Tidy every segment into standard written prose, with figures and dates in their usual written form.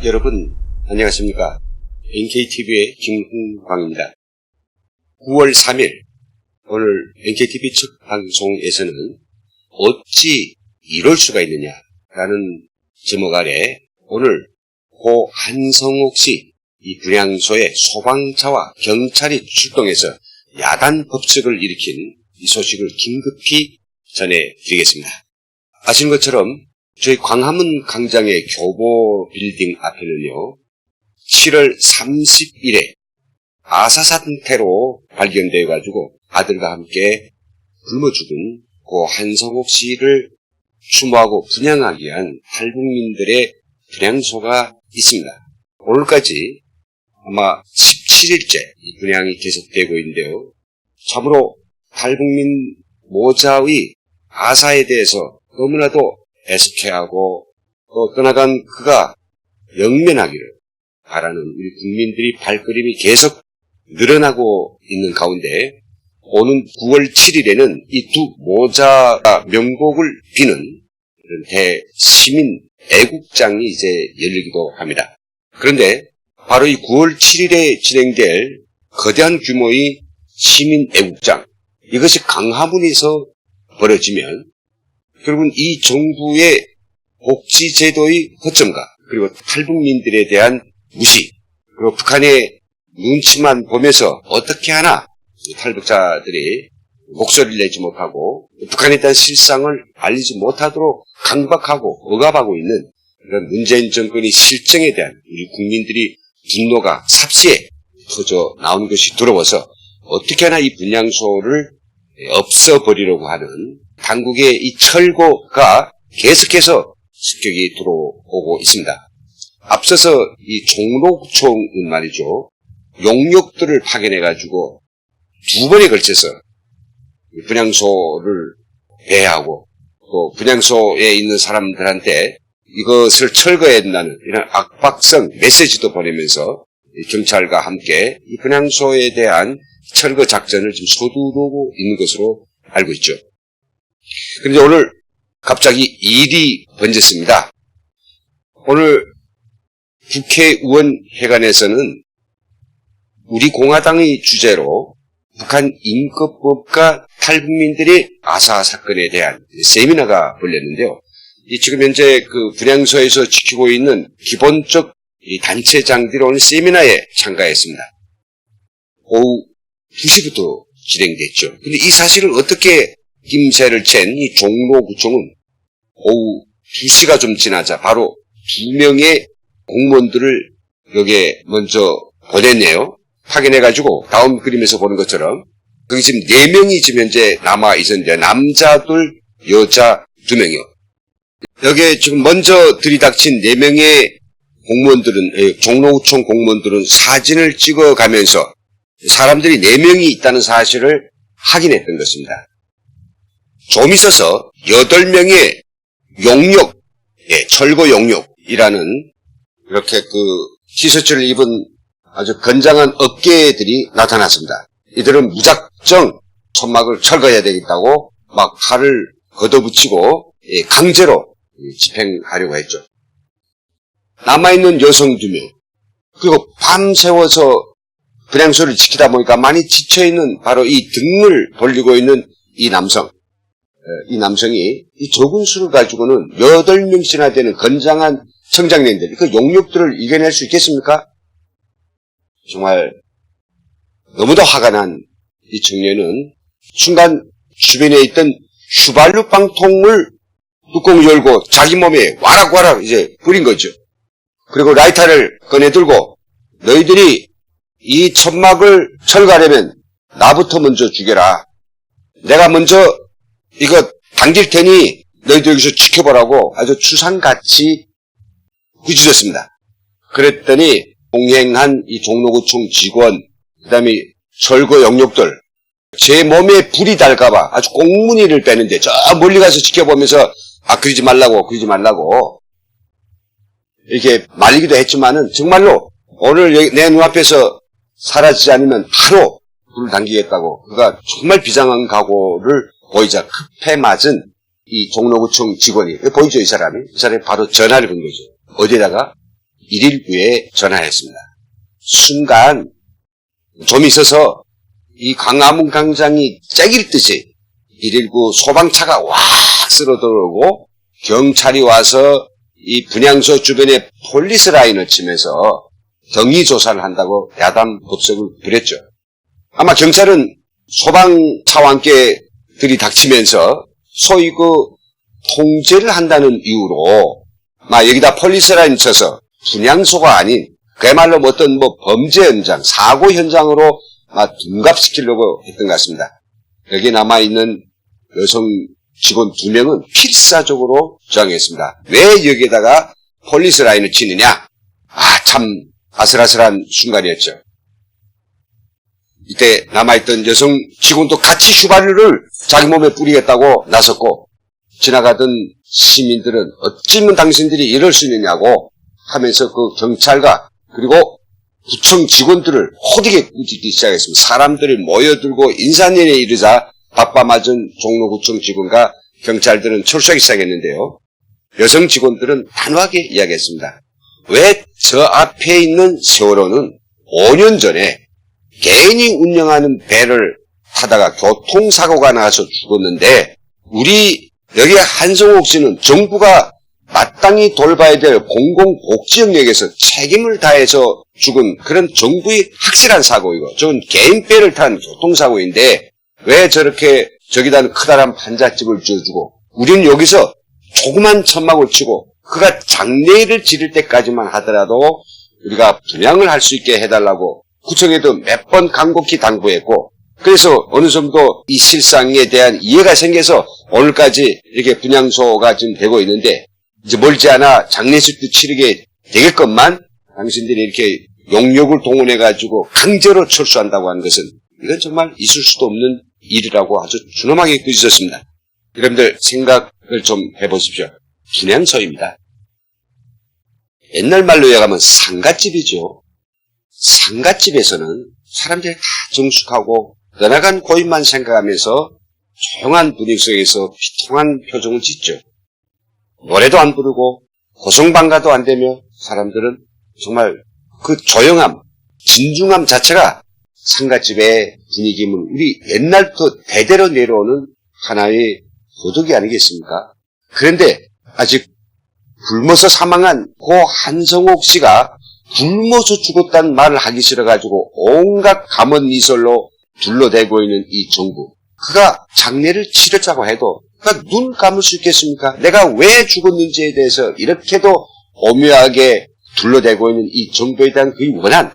여러분 안녕하십니까. NKTV의 김훈광입니다. 9월 3일 오늘 NKTV 첫 방송에서는 어찌 이럴 수가 있느냐라는 제목 아래 오늘 고 한성옥 씨 이 분향소에 소방차와 경찰이 출동해서 야단 법석을 일으킨 이 소식을 긴급히 전해드리겠습니다. 아시는 것처럼 저희 광화문 광장의 교보 빌딩 앞에는요, 7월 30일에 아사 상태로 발견되어가지고 아들과 함께 굶어 죽은 고 한성옥 씨를 추모하고 분향하기 위한 탈북민들의 분향소가 있습니다. 오늘까지 아마 17일째 이 분향이 계속되고 있는데요. 참으로 탈북민 모자의 아사에 대해서 너무나도 애석해하고 또 떠나간 그가 영면하기를 바라는 우리 국민들이 발걸음이 계속 늘어나고 있는 가운데 오는 9월 7일에는 이 두 모자가 명복을 비는 그런 대시민 애국장이 이제 열리기도 합니다. 그런데 바로 이 9월 7일에 진행될 거대한 규모의 시민 애국장, 이것이 광화문에서 벌어지면 결국은 이 정부의 복지제도의 허점과 그리고 탈북민들에 대한 무시, 그리고 북한의 눈치만 보면서 어떻게 하나 탈북자들이 목소리를 내지 못하고 북한에 대한 실상을 알리지 못하도록 강박하고 억압하고 있는 그런 문재인 정권의 실정에 대한 우리 국민들이 분노가 삽시에 터져 나온 것이 두려워서 어떻게 하나 이 분향소를 없애버리려고 하는 당국의 이 철거가 계속해서 습격이 들어오고 있습니다. 앞서서 이 종로구청은 말이죠, 용역들을 파견해가지고 두 번에 걸쳐서 분향소를 배회하고 또 분향소에 있는 사람들한테 이것을 철거해야 된다는 이런 압박성 메시지도 보내면서 경찰과 함께 이 분향소에 대한 철거 작전을 지금 서두르고 있는 것으로 알고 있죠. 그런데 오늘 갑자기 일이 번졌습니다. 오늘 국회의원회관에서는 우리 공화당의 주제로 북한 임금법과 탈북민들의 아사 사건에 대한 세미나가 열렸는데요. 지금 현재 그 분향소에서 지키고 있는 기본적 단체장들이 오늘 세미나에 참가했습니다. 오후 2시부터 진행됐죠. 근데 이 사실을 어떻게 김새를 챈 이 종로구청은 오후 2시가 좀 지나자 바로 2명의 공무원들을 여기에 먼저 보냈네요. 파견해가지고 다음 그림에서 보는 것처럼 거기 지금 4명이 지금 현재 남아 있었는데 남자 둘, 여자 2명이요. 여기에 지금 먼저 들이닥친 4명의 공무원들은, 종로구청 공무원들은 사진을 찍어가면서 사람들이 4명이 있다는 사실을 확인했던 것입니다. 좀 있어서 8명의 용역, 철거 용역이라는 이렇게 그 티셔츠를 입은 아주 건장한 업계들이 나타났습니다. 이들은 무작정 천막을 철거해야 되겠다고 막 칼을 걷어붙이고 강제로 집행하려고 했죠. 남아있는 여성 2명, 그리고 밤새워서 분향소를 지키다 보니까 많이 지쳐있는 바로 이 등을 돌리고 있는 이 남성, 이 남성이 이 적은 수를 가지고는 8명씩이나 되는 건장한 청장년들, 그 용역들을 이겨낼 수 있겠습니까? 정말 너무도 화가 난 이 청년은 순간 주변에 있던 휘발유 빵통을 뚜껑 열고 자기 몸에 와락와락 이제 뿌린 거죠. 그리고 라이터를 꺼내 들고 너희들이 이 천막을 철거하려면 나부터 먼저 죽여라. 내가 먼저 이거 당길 테니 너희들 여기서 지켜보라고 아주 추상같이 꾸짖었습니다. 그랬더니 동행한 이 종로구청 직원, 그 다음에 철거 영역들, 제 몸에 불이 달까봐 아주 꽁무니를 빼는데 저 멀리 가서 지켜보면서 그러지 말라고 이렇게 말리기도 했지만은 정말로 오늘 내 눈앞에서 사라지지 않으면 바로 불을 당기겠다고 그가 정말 비장한 각오를 보이자 급해 맞은 이 종로구청 직원이 보이죠, 이 사람이 바로 전화를 건 거죠. 어디에다가 119에 전화했습니다. 순간 좀 있어서 이 광화문 광장이 째길듯이 119 소방차가 와 쓸어 들어오고 경찰이 와서 이 분향소 주변에 폴리스 라인을 치면서 경위 조사를 한다고 야단 법석을 부렸죠. 아마 경찰은 소방차와 함께 들이닥치면서 소위 그 통제를 한다는 이유로 막 여기다 폴리스 라인 쳐서 분향소가 아닌 그야말로 어떤 범죄 현장, 사고 현장으로 막 둔갑시키려고 했던 것 같습니다. 여기 남아있는 여성 직원 2명은 필사적으로 저항했습니다. 왜 여기에다가 폴리스 라인을 치느냐? 참 아슬아슬한 순간이었죠. 이때 남아있던 여성 직원도 같이 휘발유를 자기 몸에 뿌리겠다고 나섰고 지나가던 시민들은 어찌면 당신들이 이럴 수 있느냐고 하면서 그 경찰과 그리고 구청 직원들을 호되게 꾸짖기 시작했습니다. 사람들이 모여들고 인산연에 이르자 바빠맞은 종로구청 직원과 경찰들은 철수하기 시작했는데요. 여성 직원들은 단호하게 이야기했습니다. 왜 저 앞에 있는 세월호는 5년 전에 개인이 운영하는 배를 타다가 교통사고가 나서 죽었는데 우리 여기 한성옥 씨는 정부가 마땅히 돌봐야 될 공공복지 영역에서 책임을 다해서 죽은 그런 정부의 확실한 사고이고 저건 개인 배를 탄 교통사고인데 왜 저렇게 저기다 커다란 판잣집을 지어주고 우리는 여기서 조그만 천막을 치고 그가 장례를 지를 때까지만 하더라도 우리가 분양을 할 수 있게 해달라고 구청에도 몇 번 간곡히 당부했고 그래서 어느 정도 이 실상에 대한 이해가 생겨서 오늘까지 이렇게 분향소가 지금 되고 있는데 이제 멀지 않아 장례식도 치르게 되겠건만 당신들이 이렇게 용역을 동원해가지고 강제로 철수한다고 하는 것은 이건 정말 있을 수도 없는 일이라고 아주 준엄하게 꾸짖었습니다. 여러분들 생각을 좀 해보십시오. 분향소입니다. 옛날 말로 이야기하면 상갓집이죠. 상갓집에서는 사람들이 다 정숙하고 떠나간 고인만 생각하면서 조용한 분위기 속에서 비통한 표정을 짓죠. 노래도 안 부르고 고성방가도 안 되며 사람들은 정말 그 조용함, 진중함 자체가 상갓집의 분위기면 우리 옛날부터 대대로 내려오는 하나의 도덕이 아니겠습니까? 그런데 아직 굶어서 사망한 고 한성옥 씨가 굶어서 죽었다는 말을 하기 싫어가지고 온갖 감언이설로 둘러대고 있는 이 정부. 그가 장례를 치르자고 해도 그가 눈 감을 수 있겠습니까? 내가 왜 죽었는지에 대해서 이렇게도 오묘하게 둘러대고 있는 이 정부에 대한 그 원한.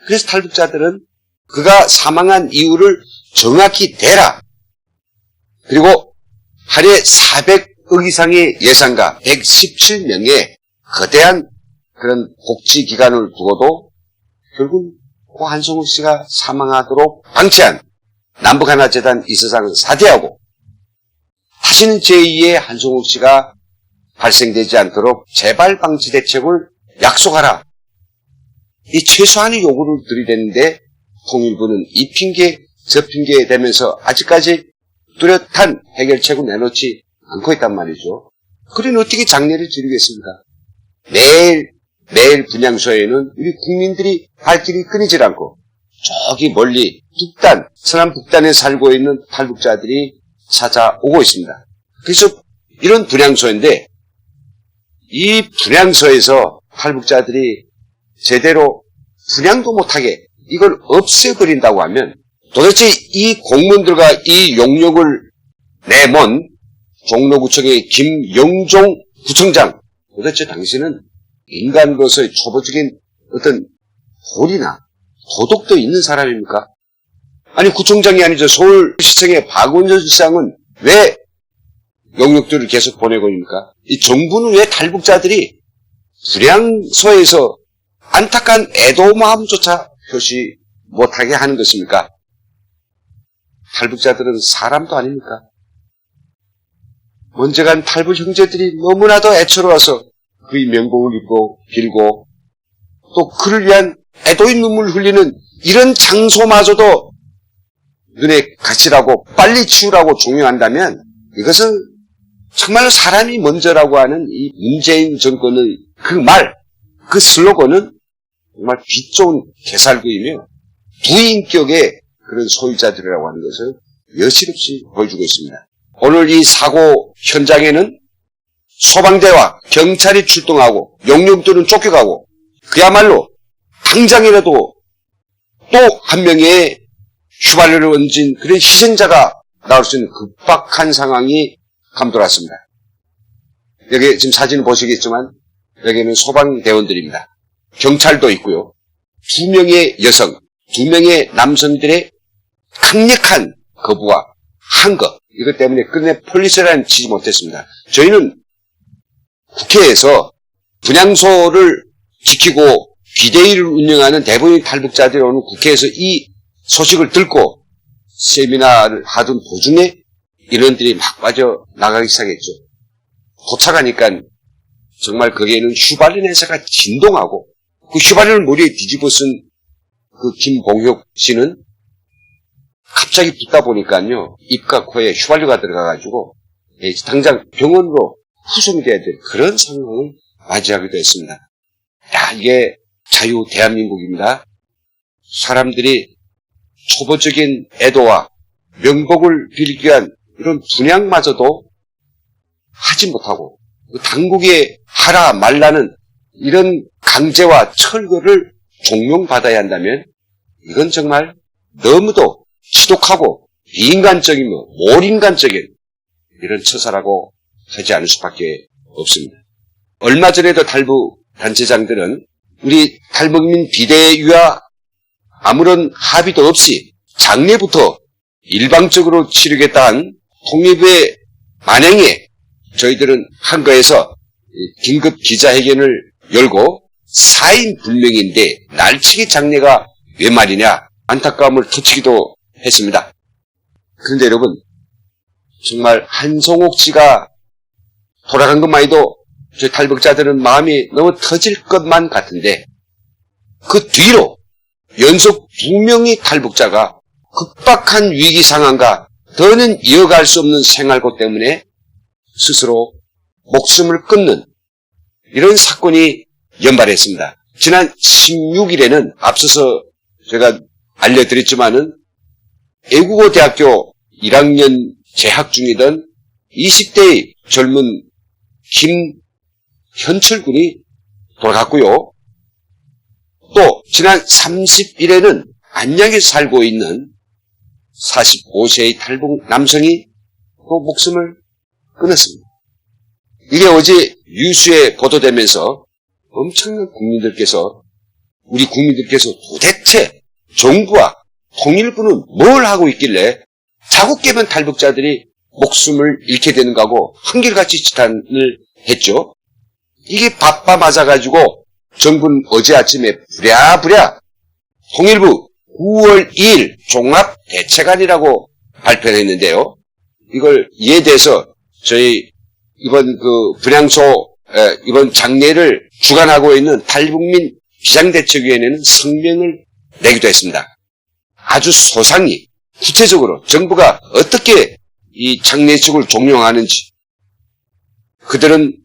그래서 탈북자들은 그가 사망한 이유를 정확히 대라. 그리고 하루에 400억 이상의 예산과 117명의 거대한 그런 복지기관을 두고도 결국 고 한성욱 씨가 사망하도록 방치한 남북하나재단 이사장을 사퇴하고 다시는 제2의 한성욱 씨가 발생되지 않도록 재발방지 대책을 약속하라. 이 최소한의 요구를 들이댔는데 통일부는 이 핑계 저 핑계 대면서 아직까지 뚜렷한 해결책을 내놓지 않고 있단 말이죠. 그러니 어떻게 장례를 치르겠습니까? 매일 분향소에는 우리 국민들이 발길이 끊이질 않고 저기 멀리 북단, 서남 북단에 살고 있는 탈북자들이 찾아오고 있습니다. 그래서 이런 분향소인데 이 분향소에서 탈북자들이 제대로 분향도 못하게 이걸 없애버린다고 하면 도대체 이 공무원들과 이 용역을 내몬 종로구청의 김영종 구청장 도대체 당신은 인간으로서의 초보적인 어떤 도리나 도덕도 있는 사람입니까? 아니 구청장이 아니죠. 서울시청의 박원순 시장은 왜 용역들을 계속 보내고 있습니까? 이 정부는 왜 탈북자들이 분향소에서 안타까운 애도 마음조차 표시 못하게 하는 것입니까? 탈북자들은 사람도 아닙니까? 먼저 간 탈북 형제들이 너무나도 애처로워서 그의 명복을 입고 빌고 또 그를 위한 애도의 눈물 흘리는 이런 장소마저도 눈에 가시라고 빨리 치우라고 종용한다면 이것은 정말로 사람이 먼저라고 하는 이 문재인 정권의 그 말, 그 슬로건은 정말 빛 좋은 개살구이며 부인격의 그런 소유자들이라고 하는 것을 여실없이 보여주고 있습니다. 오늘 이 사고 현장에는 소방대와 경찰이 출동하고 용lum들은 쫓겨가고 그야말로 당장이라도 또 한 명의 휘발유를 얹은 그런 희생자가 나올 수 있는 급박한 상황이 감돌았습니다. 여기 지금 사진을 보시겠지만 여기는 소방대원들입니다. 경찰도 있고요. 2명의 여성, 2명의 남성들의 강력한 거부와 한거 이것 때문에 끝내 폴리스라인 치지 못했습니다. 저희는 국회에서 분향소를 지키고 비대위를 운영하는 대부분의 탈북자들이 오는 국회에서 이 소식을 듣고 세미나를 하던 도중에 인원들이 막 빠져나가기 시작했죠. 도착하니까 정말 거기에는 휘발유 냄새가 진동하고 그 휘발유를 머리에 뒤집어 쓴 그 김봉혁 씨는 갑자기 붓다 보니까요, 입과 코에 휘발유가 들어가가지고 당장 병원으로 후송돼야 될 그런 상황을 맞이하기도 했습니다. 야, 이게 자유 대한민국입니다. 사람들이 초보적인 애도와 명복을 빌기 위한 이런 분향마저도 하지 못하고 당국에 하라 말라는 이런 강제와 철거를 종용받아야 한다면 이건 정말 너무도 지독하고 비인간적이며 몰인간적인 이런 처사라고 하지 않을 수밖에 없습니다. 얼마 전에도 탈북 단체장들은 우리 탈북민 비대위와 아무런 합의도 없이 장례부터 일방적으로 치르겠다는 통일부의 만행에 저희들은 한거에서 긴급 기자회견을 열고 4인 불명인데 날치기 장례가 왜 말이냐 안타까움을 터치기도 했습니다. 그런데 여러분 정말 한송옥 씨가 돌아간 것만 해도 저희 탈북자들은 마음이 너무 터질 것만 같은데 그 뒤로 연속 2명의 탈북자가 급박한 위기 상황과 더는 이어갈 수 없는 생활고 때문에 스스로 목숨을 끊는 이런 사건이 연발했습니다. 지난 16일에는 앞서서 제가 알려드렸지만은 애국어대학교 1학년 재학 중이던 20대의 젊은 김현철 군이 돌아갔고요. 또 지난 30일에는 안양에서 살고 있는 45세의 탈북 남성이 또 목숨을 끊었습니다. 이게 어제 뉴스에 보도되면서 엄청난 우리 국민들께서 도대체 정부와 통일부는 뭘 하고 있길래 자국 깨면 탈북자들이 목숨을 잃게 되는가고 한결같이 지탄을 했죠. 이게 바빠 맞아가지고 정부는 어제 아침에 부랴부랴 통일부 9월 2일 종합대책안이라고 발표를 했는데요. 이에 대해서 저희 이번 분향소 이번 장례를 주관하고 있는 탈북민 비상대책위원회는 성명을 내기도 했습니다. 아주 소상히 구체적으로 정부가 어떻게 이 장례식을 종용하는지 그들은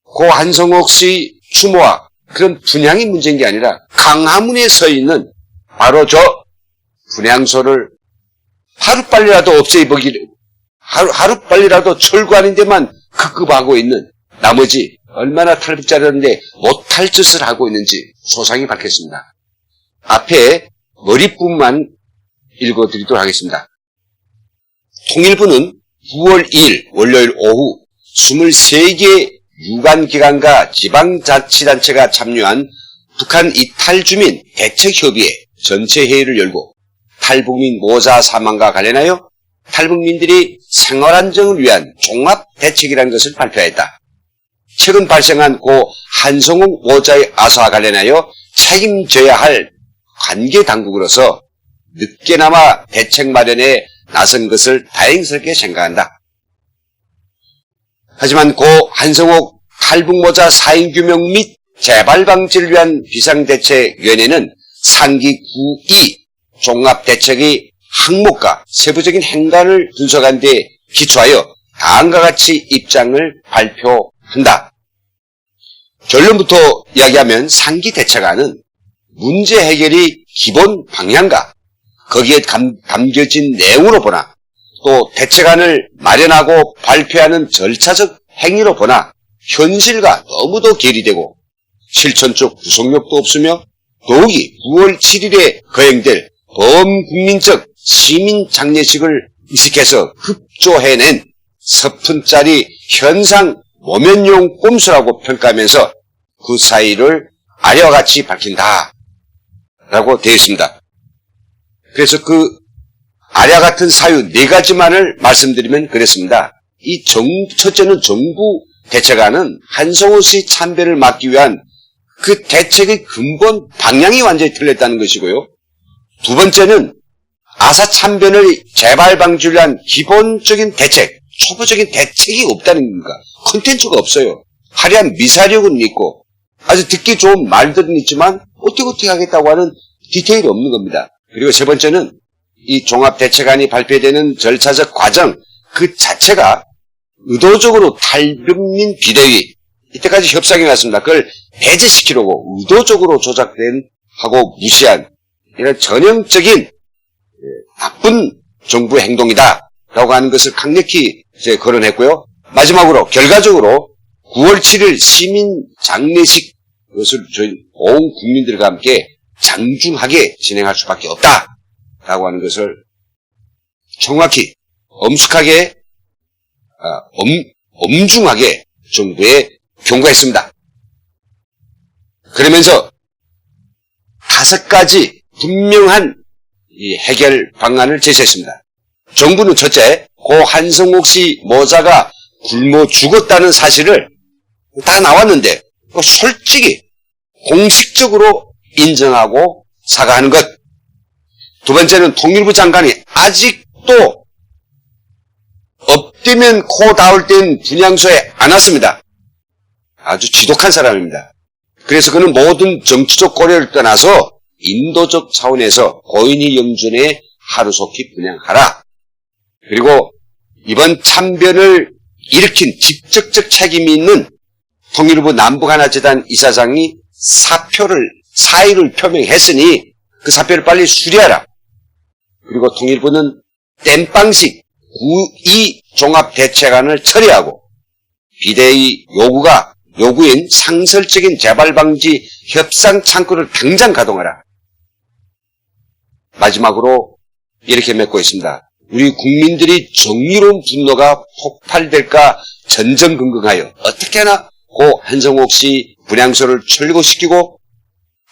고 한성옥 씨 추모와 그런 분향이 문제인 게 아니라 강화문에 서 있는 바로 저 분향소를 하루빨리라도 하루빨리라도 철거하는 데만 급급하고 있는 나머지 얼마나 탈북자들인데 못할 짓을 하고 있는지 소상히 밝혔습니다. 앞에 머리부분만 읽어드리도록 하겠습니다. 통일부는 9월 2일 월요일 오후 23개 유관기관과 지방자치단체가 참여한 북한 이탈주민 대책협의회 전체 회의를 열고 탈북민 모자 사망과 관련하여 탈북민들이 생활안정을 위한 종합대책이라는 것을 발표했다. 최근 발생한 고 한성욱 모자의 아사와 관련하여 책임져야 할 관계당국으로서 늦게나마 대책 마련에 나선 것을 다행스럽게 생각한다. 하지만 고 한성욱 탈북모자 사인 규명 및 재발 방지를 위한 비상대책위원회는 상기 9.2 종합대책의 항목과 세부적인 행간을 분석한 데 기초하여 다음과 같이 입장을 발표한다. 결론부터 이야기하면 상기 대책안은 문제 해결이 기본 방향과 거기에 담겨진 내용으로 보나 또 대책안을 마련하고 발표하는 절차적 행위로 보나 현실과 너무도 괴리되고 실천적 구속력도 없으며 더욱이 9월 7일에 거행될 범국민적 시민장례식을 의식해서 급조해낸 서푼짜리 현상 모면용 꼼수라고 평가하면서 그 사의를 아래와 같이 밝힌다 라고 되어 있습니다. 그래서 그 아래와 같은 사유 4가지만을 말씀드리면 그랬습니다. 첫째는 정부 대책안은 한성호 씨 참배를 막기 위한 그 대책의 근본 방향이 완전히 틀렸다는 것이고요. 두 번째는 아사 참변의 재발 방지를 위한 기본적인 대책, 초보적인 대책이 없다는 겁니다. 콘텐츠가 없어요. 화려한 미사력은 있고 아주 듣기 좋은 말들은 있지만 어떻게 하겠다고 하는 디테일이 없는 겁니다. 그리고 세 번째는 이 종합대책안이 발표되는 절차적 과정 그 자체가 의도적으로 탈북민 비대위 이때까지 협상이 났습니다. 그걸 배제시키려고 의도적으로 조작된 하고 무시한 이런 전형적인 나쁜 정부의 행동이다 라고 하는 것을 강력히 거론했고요. 마지막으로 결과적으로 9월 7일 시민 장례식 것을 저희 온 국민들과 함께 장중하게 진행할 수밖에 없다 라고 하는 것을 정확히 엄숙하게 엄중하게 정부에 경고했습니다. 그러면서 5가지 분명한 이 해결 방안을 제시했습니다. 정부는 첫째, 고 한성옥 씨 모자가 굶어 죽었다는 사실을 다 나왔는데 솔직히 공식적으로 인정하고 사과하는 것. 두 번째는 통일부 장관이 아직도 엎드면 코 닿을 땐 분향소에 안 왔습니다. 아주 지독한 사람입니다. 그래서 그는 모든 정치적 고려를 떠나서 인도적 차원에서 고인희 영준에 하루속히 분향하라. 그리고 이번 참변을 일으킨 직접적 책임이 있는 통일부 남북하나재단 이사장이 사의를 표명했으니 그 사표를 빨리 수리하라. 그리고 통일부는 땜빵식 9.2 종합대책안을 처리하고 비대위 요구인 상설적인 재발방지 협상 창구를 당장 가동하라. 마지막으로 이렇게 맺고 있습니다. 우리 국민들이 정의로운 분노가 폭발될까 전전긍긍하여 어떻게 하나 고 한성옥 씨 분향소를 철거시키고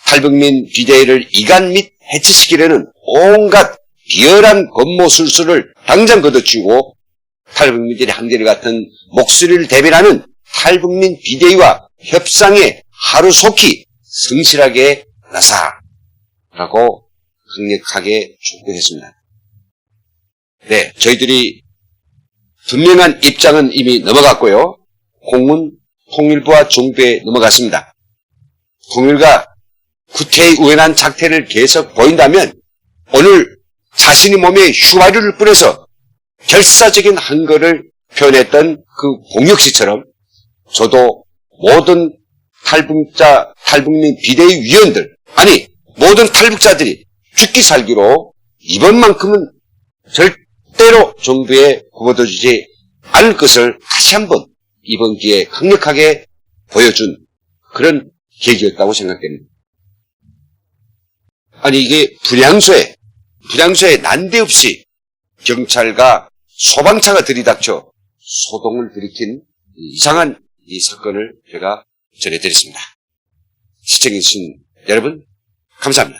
탈북민 비대위를 이간 및 해체시키려는 온갖 비열한 권모술수를 당장 걷어치우고 탈북민들이 한결 같은 목소리를 대변하는 탈북민 비대위와 협상에 하루속히 성실하게 나서라고 강력하게 촉구했습니다. 네, 저희들이 분명한 입장은 이미 넘어갔고요. 공문 통일부와 정부에 넘어갔습니다. 통일부가 구태의 우연한 작태를 계속 보인다면 오늘 자신의 몸에 휘발유를 뿌려서 결사적인 한거를 표현했던 그 봉혁씨처럼 저도 모든 탈북민 비대위 위원들, 아니 모든 탈북자들이 죽기 살기로 이번만큼은 절대로 정부에 굽어두지 않을 것을 다시 한번 이번 기회에 강력하게 보여준 그런 계기였다고 생각됩니다. 아니 이게 분향소에 난데없이 경찰과 소방차가 들이닥쳐 소동을 들이킨 이상한 이 사건을 제가 전해드렸습니다. 시청해주신 여러분 감사합니다.